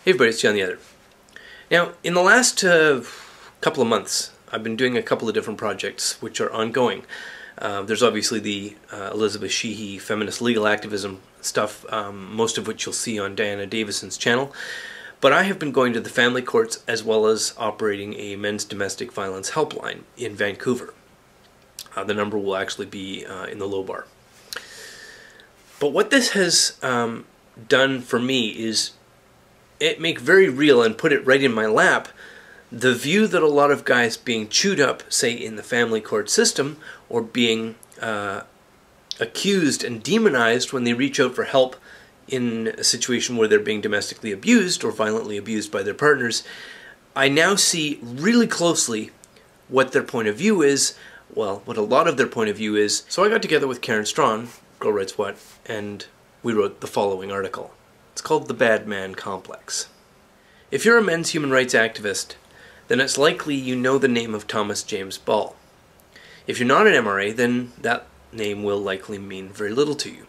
Hey everybody, it's John the Other. Now, in the last couple of months, I've been doing a couple of different projects which are ongoing. There's obviously the Elizabeth Sheehy feminist legal activism stuff, most of which you'll see on Diana Davison's channel. But I have been going to the family courts as well as operating a men's domestic violence helpline in Vancouver. The number will actually be in the low bar. But what this has done for me is it make very real and put it right in my lap the view that a lot of guys being chewed up, say in the family court system, or being accused and demonized when they reach out for help in a situation where they're being domestically abused or violently abused by their partners. I now see really closely what their point of view is, well, what a lot of their point of view is. So I got together with Karen Strawn, Girl Writes What, and we wrote the following article. It's called The Bad Man Complex. If you're a men's human rights activist, then it's likely you know the name of Thomas James Ball. If you're not an MRA, then that name will likely mean very little to you.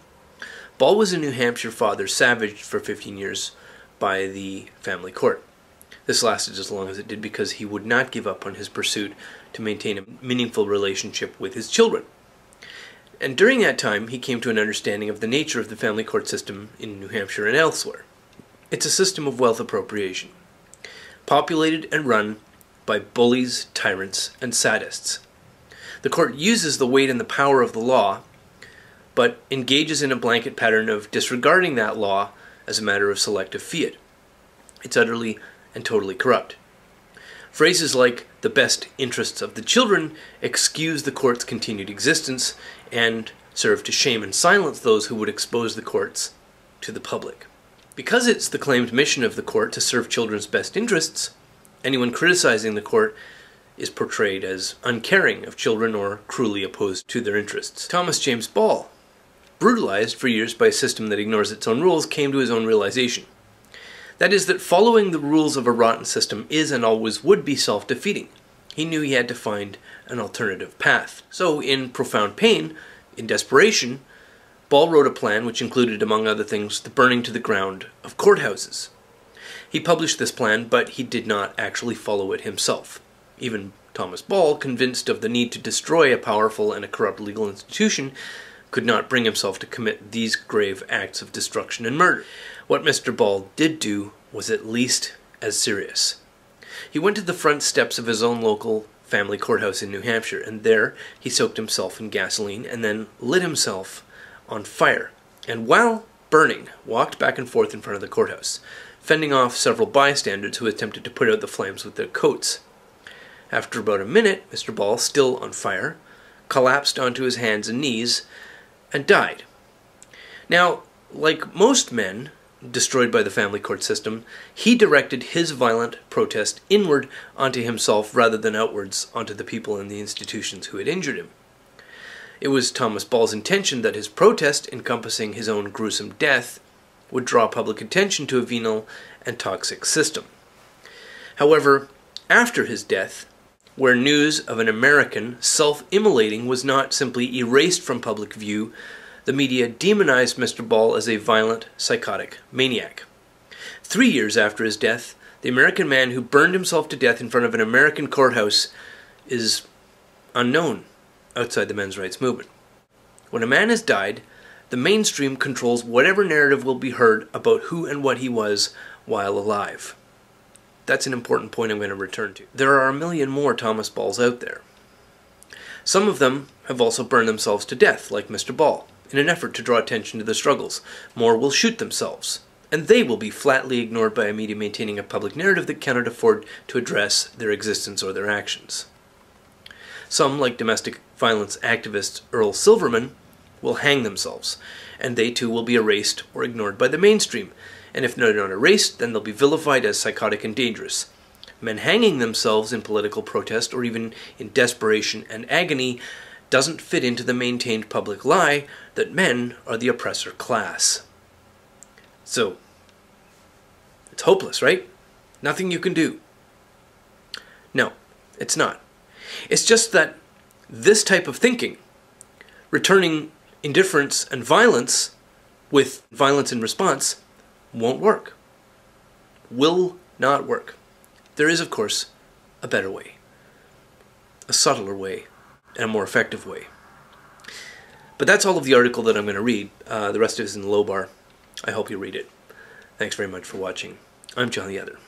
Ball was a New Hampshire father savaged for 15 years by the family court. This lasted as long as it did because he would not give up on his pursuit to maintain a meaningful relationship with his children. And during that time, he came to an understanding of the nature of the family court system in New Hampshire and elsewhere. It's a system of wealth appropriation, populated and run by bullies, tyrants, and sadists. The court uses the weight and the power of the law, but engages in a blanket pattern of disregarding that law as a matter of selective fiat. It's utterly and totally corrupt. Phrases like the best interests of the children excuse the court's continued existence and serve to shame and silence those who would expose the courts to the public. Because it's the claimed mission of the court to serve children's best interests, anyone criticizing the court is portrayed as uncaring of children or cruelly opposed to their interests. Thomas James Ball, brutalized for years by a system that ignores its own rules, came to his own realization. That is that following the rules of a rotten system is and always would be self-defeating. He knew he had to find an alternative path. So, in profound pain, in desperation, Ball wrote a plan which included, among other things, the burning to the ground of courthouses. He published this plan, but he did not actually follow it himself. Even Thomas Ball, convinced of the need to destroy a powerful and a corrupt legal institution, could not bring himself to commit these grave acts of destruction and murder. What Mr. Ball did do was at least as serious. He went to the front steps of his own local family courthouse in New Hampshire, and there he soaked himself in gasoline and then lit himself on fire, and while burning, walked back and forth in front of the courthouse, fending off several bystanders who attempted to put out the flames with their coats. After about a minute, Mr. Ball, still on fire, collapsed onto his hands and knees and died. Now, like most men destroyed by the family court system, he directed his violent protest inward onto himself rather than outwards onto the people and the institutions who had injured him. It was Thomas Ball's intention that his protest, encompassing his own gruesome death, would draw public attention to a venal and toxic system. However, after his death, where news of an American self-immolating was not simply erased from public view, the media demonized Mr. Ball as a violent, psychotic maniac. 3 years after his death, the American man who burned himself to death in front of an American courthouse is unknown outside the men's rights movement. When a man has died, the mainstream controls whatever narrative will be heard about who and what he was while alive. That's an important point I'm going to return to. There are a million more Thomas Balls out there. Some of them have also burned themselves to death, like Mr. Ball, in an effort to draw attention to their struggles. More will shoot themselves, and they will be flatly ignored by a media maintaining a public narrative that cannot afford to address their existence or their actions. Some, like domestic violence activist Earl Silverman, will hang themselves, and they too will be erased or ignored by the mainstream. And if they're not erased, then they'll be vilified as psychotic and dangerous. Men hanging themselves in political protest or even in desperation and agony doesn't fit into the maintained public lie that men are the oppressor class. So, it's hopeless, right? Nothing you can do. No, it's not. It's just that this type of thinking, returning indifference and violence with violence in response, won't work. will not work. There is, of course, a better way, a subtler way, and a more effective way. But that's all of the article that I'm going to read. The rest of it is in the low bar. I hope you read it. Thanks very much for watching. I'm John the Other.